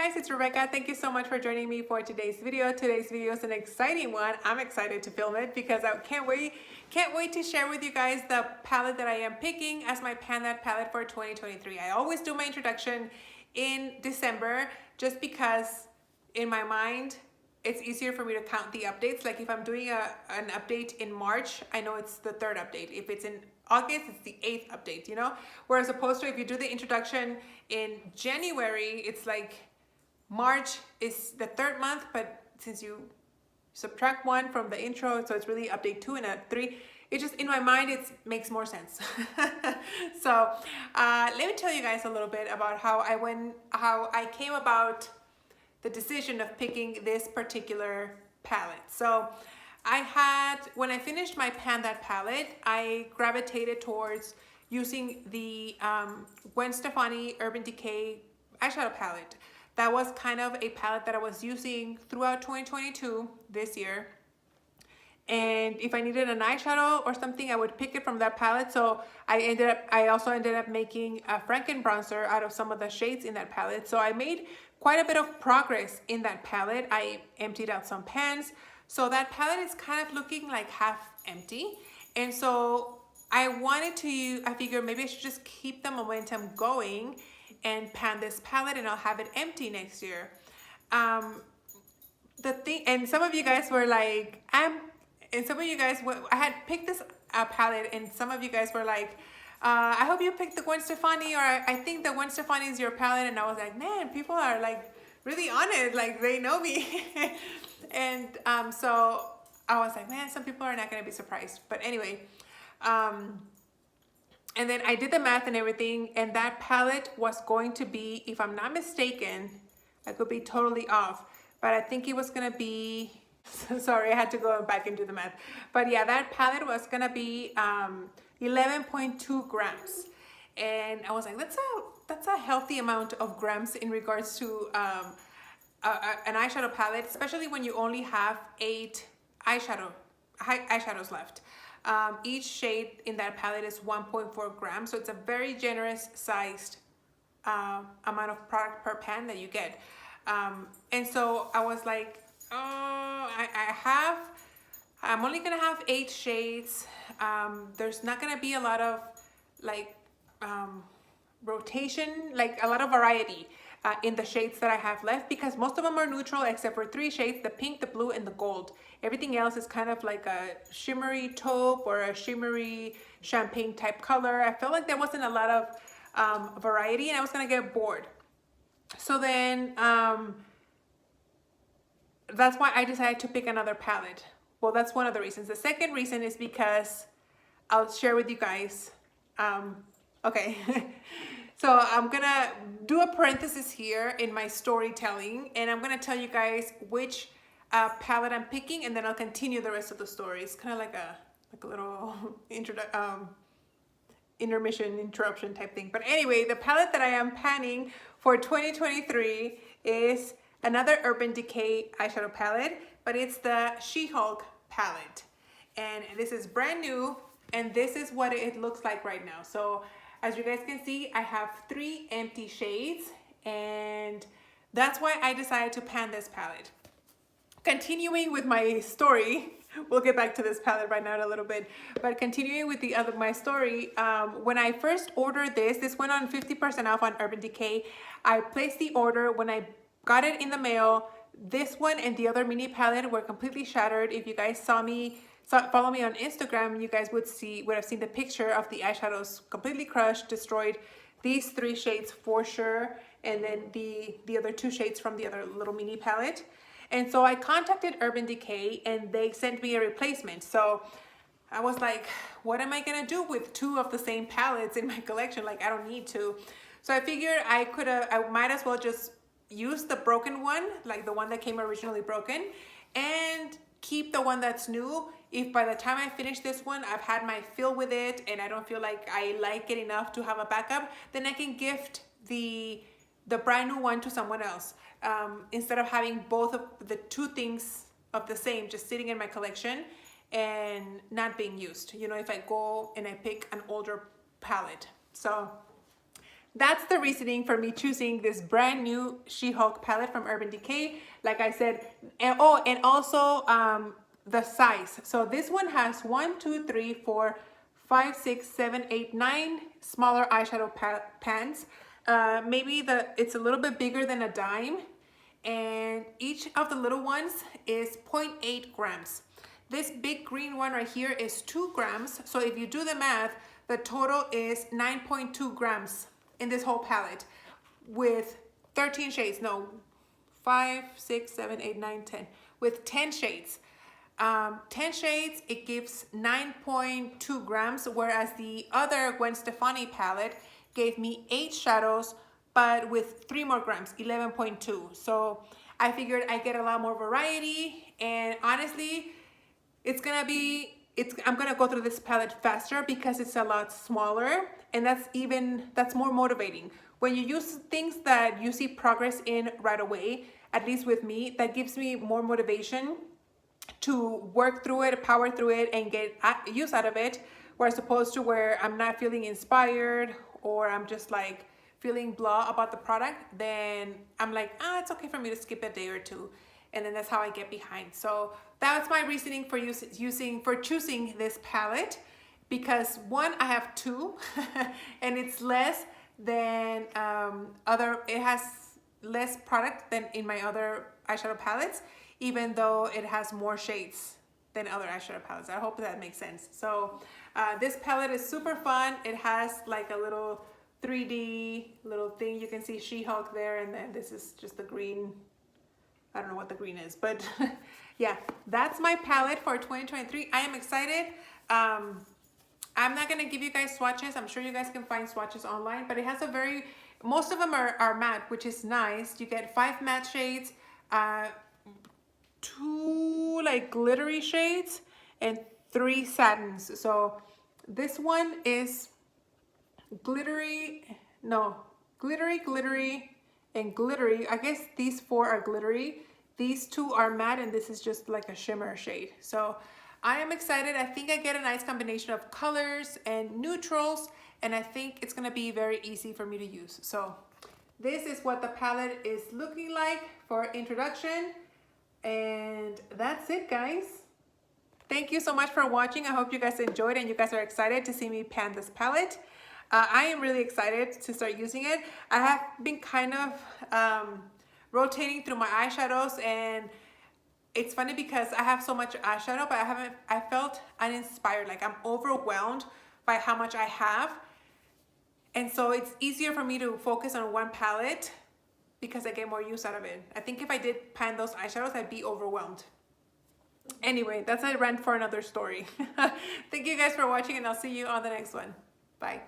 guys, it's Rebecca. Thank you so much for joining me for today's video. Today's video is an exciting one. I'm excited to film it because I can't wait to share with you guys the palette that I am picking as my Pan That palette for 2023. I always do my introduction in December just because in my mind it's easier for me to count the updates. Like if I'm doing an update in March, I know it's the third update. If it's in August, it's the 8th update, you know? Whereas opposed to if you do the introduction in January, it's like March is the third month, but since you subtract one from the intro, so it's really update 2 and a 3, it just, in my mind, it makes more sense. So let me tell you guys a little bit about how I came about the decision of picking this particular palette. So when I finished my Pan That palette, I gravitated towards using the Gwen Stefani Urban Decay eyeshadow palette. That was kind of a palette that I was using throughout 2022, this year. And if I needed an eyeshadow or something, I would pick it from that palette. So I also ended up making a Franken bronzer out of some of the shades in that palette. So I made quite a bit of progress in that palette. I emptied out some pans. So that palette is kind of looking like half empty. And so I figured maybe I should just keep the momentum going and pan this palette and I'll have it empty next year. And some of you guys were like, I had picked this palette and some of you guys were like, I hope you picked the Gwen Stefani, or I think the Gwen Stefani is your palette. And I was like, man, people are like really on it, like they know me. And so I was like, man, some people are not gonna be surprised. But anyway, and then I did the math and everything, and that palette was going to be, if I'm not mistaken, I could be totally off, but I think it was gonna be, sorry, I had to go back and do the math. But yeah, that palette was gonna be 11.2 grams. And I was like, that's a healthy amount of grams in regards to an eyeshadow palette, especially when you only have 8 eyeshadows left. Each shade in that palette is 1.4 grams, so it's a very generous sized amount of product per pan that you get. And so I was like, oh, I'm only gonna have 8 shades. There's not gonna be a lot of like rotation, like a lot of variety in the shades that I have left, because most of them are neutral except for 3 shades: the pink, the blue, and the gold. Everything else is kind of like a shimmery taupe or a shimmery champagne type color. I felt like there wasn't a lot of variety and I was gonna get bored. So then that's why I decided to pick another palette. Well, that's one of the reasons. The second reason is because I'll share with you guys. Okay. So I'm gonna do a parenthesis here in my storytelling, and I'm gonna tell you guys which palette I'm picking, and then I'll continue the rest of the story. It's kind of like a little interruption type thing. But anyway, the palette that I am panning for 2023 is another Urban Decay eyeshadow palette, but it's the She-Hulk palette. And this is brand new, and this is what it looks like right now. So as you guys can see, I have 3 empty shades, and that's why I decided to pan this palette. Continuing with my story, we'll get back to this palette right now in a little bit, but continuing with my story, when I first ordered this went on 50% off on Urban Decay. I placed the order. When I got it in the mail, this one and the other mini palette were completely shattered. If you guys follow me on Instagram, you guys would have seen the picture of the eyeshadows completely crushed, destroyed. These 3 shades for sure, and then the other 2 shades from the other little mini palette. And so I contacted Urban Decay and they sent me a replacement. So I was like, what am I gonna do with 2 of the same palettes in my collection? Like, I don't need to. So I figured I might as well just use the broken one, like the one that came originally broken, and keep the one that's new. If by the time I finish this one, I've had my fill with it and I don't feel like I like it enough to have a backup, then I can gift the brand new one to someone else. Instead of having both of the 2 things of the same just sitting in my collection and not being used, you know, if I go and I pick an older palette. So that's the reasoning for me choosing this brand new She-Hulk palette from Urban Decay. Like I said, and also the size. So this one has 1, 2, 3, 4, 5, 6, 7, 8, 9 smaller eyeshadow pans. Maybe it's a little bit bigger than a dime, and each of the little ones is 0.8 grams. This big green one right here is 2 grams. So if you do the math, the total is 9.2 grams in this whole palette with 13 shades. No, 5, 6, 7, 8, 9, 10. With 10 shades. 10 shades, it gives 9.2 grams, whereas the other Gwen Stefani palette gave me 8 shadows, but with 3 more grams, 11.2. So I figured I get a lot more variety, and honestly, I'm gonna go through this palette faster because it's a lot smaller, and that's more motivating. When you use things that you see progress in right away, at least with me, that gives me more motivation to work through it, power through it, and get use out of it, whereas opposed to where I'm not feeling inspired or I'm just like feeling blah about the product, then I'm like, it's okay for me to skip a day or two. And then that's how I get behind. So that's my reasoning for choosing this palette, because one, I have 2 and it's less than it has less product than in my other eyeshadow palettes, even though it has more shades than other eyeshadow palettes. I hope that makes sense. So this palette is super fun. It has like a little 3D little thing. You can see She-Hulk there, and then this is just the green. I don't know what the green is, but yeah, that's my palette for 2023. I am excited. I'm not gonna give you guys swatches. I'm sure you guys can find swatches online, but it has most of them are matte, which is nice. You get 5 matte shades, 2 like glittery shades, and 3 satins. So this one is glittery, and glittery. I guess these 4 are glittery. These 2 are matte, and this is just like a shimmer shade. So I am excited. I think I get a nice combination of colors and neutrals, and I think it's gonna be very easy for me to use. So this is what the palette is looking like for introduction, and that's it, guys. Thank you so much for watching. I hope you guys enjoyed and you guys are excited to see me pan this palette. I am really excited to start using it. I have been kind of rotating through my eyeshadows, and it's funny because I have so much eyeshadow, but I felt uninspired. Like I'm overwhelmed by how much I have. And so it's easier for me to focus on one palette because I get more use out of it. I think if I did pan those eyeshadows, I'd be overwhelmed. Anyway, that's a rant for another story. Thank you guys for watching, and I'll see you on the next one. Bye.